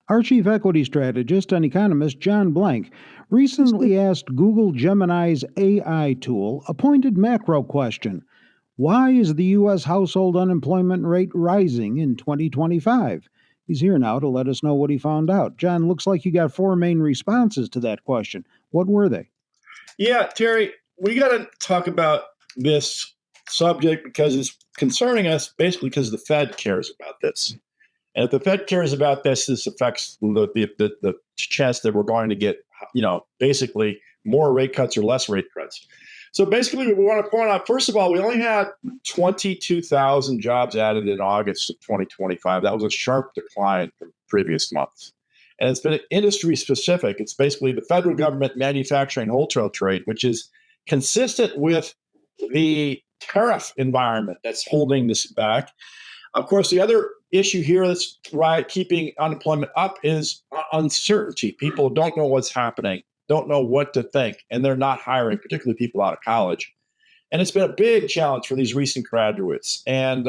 Our chief equity strategist and economist, John Blank, recently asked Google Gemini's AI tool a pointed macro question: why is the U.S. household unemployment rate rising in 2025? He's here now to let us know what he found out. John, looks like you got four main responses to that question. What were they? Yeah, Terry, we got to talk about this subject because it's concerning us basically because the Fed cares about this. And if the Fed cares about this affects the chance that we're going to get, basically more rate cuts or less rate cuts. So basically, we want to point out, first of all, we only had 22,000 jobs added in August of 2025. That was a sharp decline from previous months. And it's been industry specific. It's basically the federal government manufacturing wholesale trade, which is consistent with the tariff environment that's holding this back. Of course, the other issue here that's keeping unemployment up is uncertainty. People don't know what's happening, don't know what to think, and they're not hiring, particularly people out of college. And it's been a big challenge for these recent graduates. And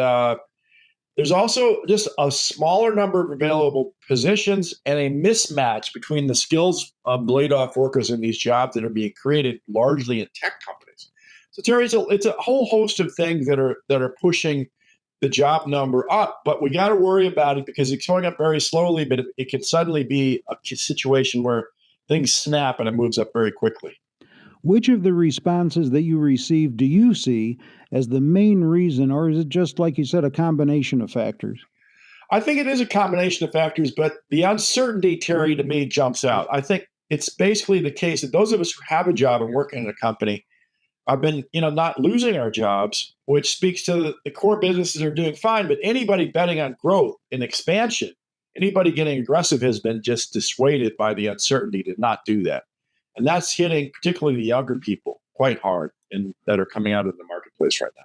there's also just a smaller number of available positions and a mismatch between the skills of laid off workers in these jobs that are being created largely in tech companies. So, Terry, it's a whole host of things that are pushing the job number up, but we got to worry about it because it's going up very slowly, but it can suddenly be a situation where things snap and it moves up very quickly. Which of the responses that you received do you see as the main reason, or is it just, like you said, a combination of factors? I think it is a combination of factors, but the uncertainty, Terry, to me jumps out. I think it's basically the case that those of us who have a job and work in a company have been, not losing our jobs, which speaks to the core businesses are doing fine. But anybody betting on growth and expansion, anybody getting aggressive has been just dissuaded by the uncertainty to not do that. And that's hitting particularly the younger people quite hard and that are coming out of the marketplace right now,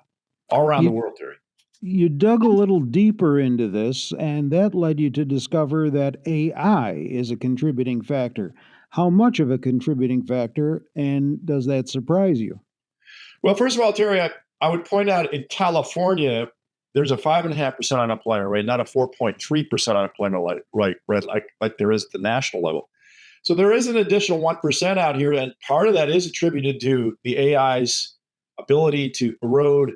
all around the You, world, Terry. you dug a little deeper into this, and that led you to discover that AI is a contributing factor. How much of a contributing factor, and does that surprise you? Well, first of all, Terry, I would point out in California, there's a 5.5% unemployment rate, not a 4.3% unemployment rate, like there is at the national level. So there is an additional 1% out here, and part of that is attributed to the AI's ability to erode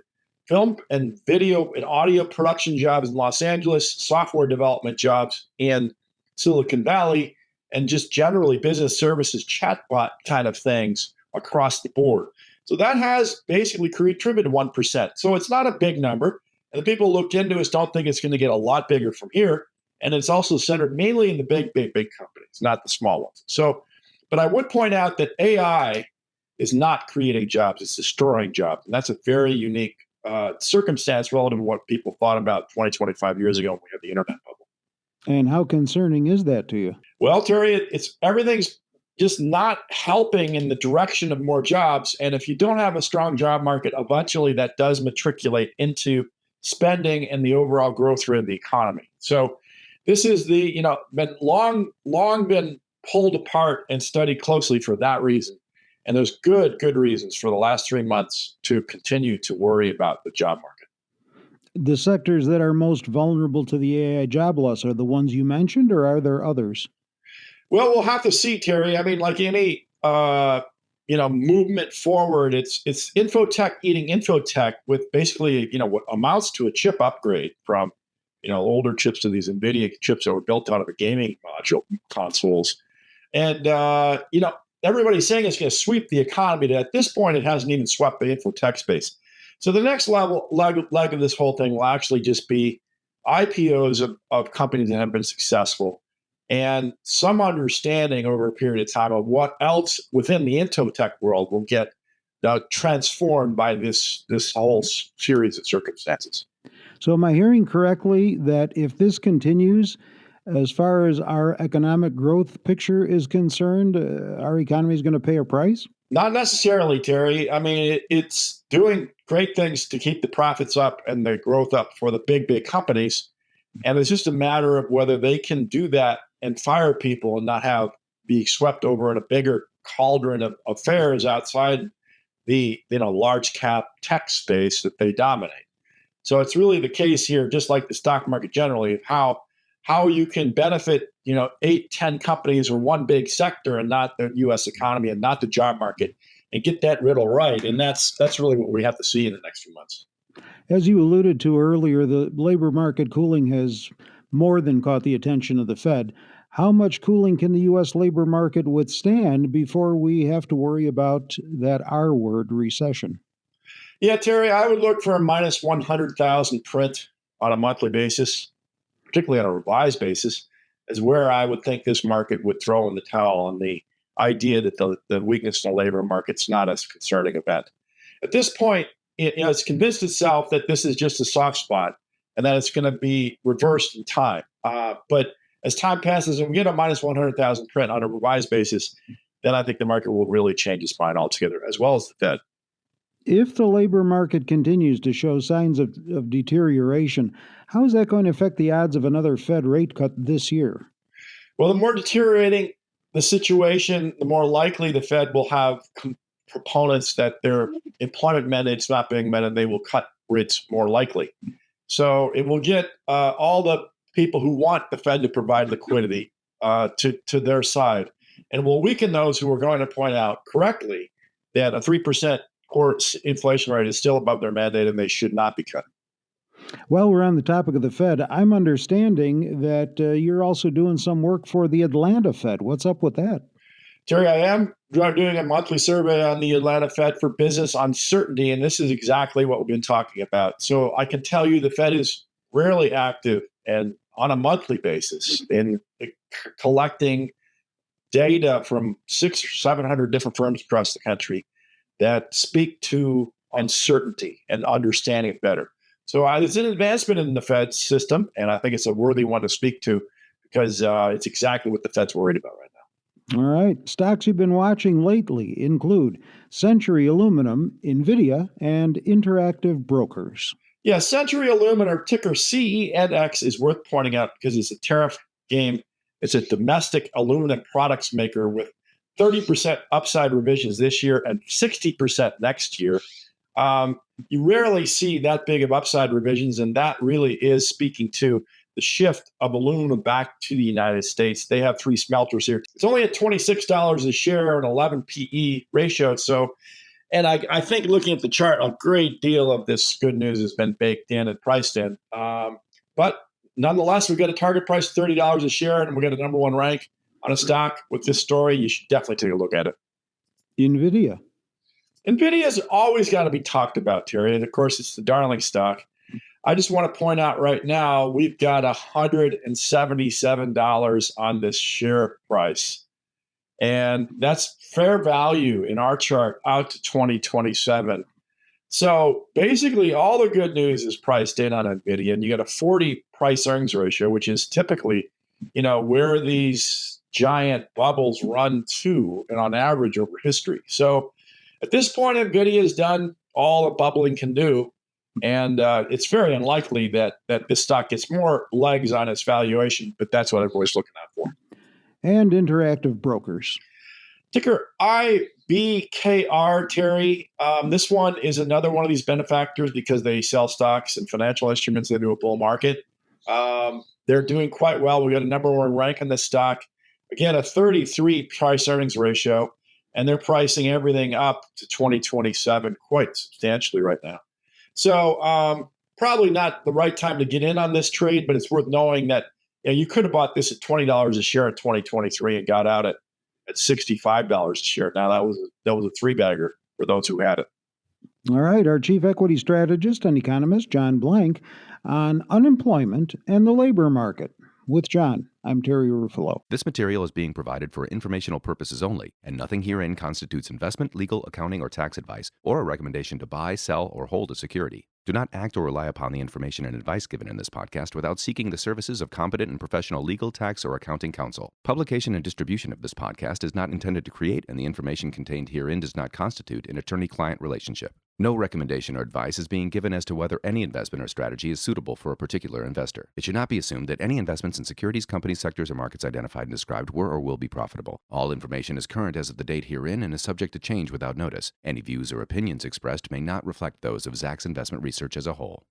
film and video and audio production jobs in Los Angeles, software development jobs in Silicon Valley, and just generally business services chatbot kind of things across the board. So that has basically contributed 1%. So it's not a big number. And the people who looked into us don't think it's going to get a lot bigger from here. And it's also centered mainly in the big companies, not the small ones. So, but I would point out that AI is not creating jobs, it's destroying jobs. And that's a very unique circumstance relative to what people thought about 20, 25 years ago when we had the internet bubble. And how concerning is that to you? Well, Terry, it's everything's just not helping in the direction of more jobs. And if you don't have a strong job market, eventually that does matriculate into spending and the overall growth rate of the economy. So this is been long been pulled apart and studied closely for that reason. And there's good reasons for the last 3 months to continue to worry about the job market. The sectors that are most vulnerable to the AI job loss are the ones you mentioned, or are there others? Well, we'll have to see, Terry. I mean, like any movement forward, it's infotech eating infotech with basically what amounts to a chip upgrade from older chips to these NVIDIA chips that were built out of a gaming module consoles, and everybody's saying it's going to sweep the economy. At this point, it hasn't even swept the infotech space. So the next leg of this whole thing will actually just be IPOs of companies that have been successful and some understanding over a period of time of what else within the infotech world will get transformed by this whole series of circumstances. So, am I hearing correctly that if this continues, as far as our economic growth picture is concerned, our economy is going to pay a price? Not necessarily, Terry. I mean, it's doing great things to keep the profits up and the growth up for the big companies. And it's just a matter of whether they can do that and fire people and not be swept over in a bigger cauldron of affairs outside the large cap tech space that they dominate. So it's really the case here, just like the stock market generally, of how how you can benefit, 8, 10 companies or one big sector and not the U.S. economy and not the job market, and get that riddle right. And that's really what we have to see in the next few months. As you alluded to earlier, the labor market cooling has more than caught the attention of the Fed. How much cooling can the U.S. labor market withstand before we have to worry about that R word, recession? Yeah, Terry, I would look for a minus 100,000 print on a monthly basis, particularly on a revised basis, is where I would think this market would throw in the towel on the idea that the weakness in the labor market's not a concerning event. At this point, it's convinced itself that this is just a soft spot and that it's going to be reversed in time. But as time passes and we get a minus 100,000 print on a revised basis, then I think the market will really change its mind altogether, as well as the Fed. If the labor market continues to show signs of deterioration, how is that going to affect the odds of another Fed rate cut this year? Well, the more deteriorating the situation, the more likely the Fed will have proponents that their employment mandate's not being met and they will cut rates more likely. So it will get all the people who want the Fed to provide liquidity to their side, and will weaken those who are going to point out correctly that a 3% core inflation rate is still above their mandate and they should not be cut. While we're on the topic of the Fed, I'm understanding that you're also doing some work for the Atlanta Fed. What's up with that? Terry, I am doing a monthly survey on the Atlanta Fed for business uncertainty, and this is exactly what we've been talking about. So I can tell you the Fed is rarely active and on a monthly basis in collecting data from 600 or 700 different firms across the country that speak to uncertainty and understanding it better. So it's an advancement in the Fed system, and I think it's a worthy one to speak to because it's exactly what the Fed's worried about right now. All right. Stocks you've been watching lately include Century Aluminum, NVIDIA, and Interactive Brokers. Yeah, Century Aluminum, ticker CENX, is worth pointing out because it's a tariff game. It's a domestic aluminum products maker with 30% upside revisions this year and 60% next year. You rarely see that big of upside revisions, and that really is speaking to the shift of aluminum back to the United States. They have 3 smelters here. It's only at $26 a share and 11 PE ratio. So, and I think looking at the chart, a great deal of this good news has been baked in and priced in. But nonetheless, we've got a target price of $30 a share, and we got a number 1 rank on a stock with this story. You should definitely take a look at it. NVIDIA. NVIDIA's always got to be talked about, Terry. And of course, it's the darling stock. I just want to point out right now, we've got $177 on this share price. And that's fair value in our chart out to 2027. So basically, all the good news is priced in on NVIDIA. And you got a 40 price earnings ratio, which is typically, where these giant bubbles run to and on average over history. So at this point, NVIDIA has done all the bubbling can do, and it's very unlikely that this stock gets more legs on its valuation, but that's what everybody's looking out for. And Interactive Brokers. Ticker IBKR, Terry. This one is another one of these benefactors because they sell stocks and financial instruments into a bull market. They're doing quite well. We got a number 1 rank on this stock. Again, a 33 price earnings ratio. And they're pricing everything up to 2027 quite substantially right now. So probably not the right time to get in on this trade, but it's worth knowing that you could have bought this at $20 a share in 2023 and got out at $65 a share. Now that was a 3-bagger for those who had it. All right, our chief equity strategist and economist, John Blank, on unemployment and the labor market. With John, I'm Terry Ruffalo. This material is being provided for informational purposes only, and nothing herein constitutes investment, legal, accounting, or tax advice, or a recommendation to buy, sell, or hold a security. Do not act or rely upon the information and advice given in this podcast without seeking the services of competent and professional legal, tax, or accounting counsel. Publication and distribution of this podcast is not intended to create, and the information contained herein does not constitute an attorney-client relationship. No recommendation or advice is being given as to whether any investment or strategy is suitable for a particular investor. It should not be assumed that any investments in securities, companies, sectors, or markets identified and described were or will be profitable. All information is current as of the date herein and is subject to change without notice. Any views or opinions expressed may not reflect those of Zacks Investment Research as a whole.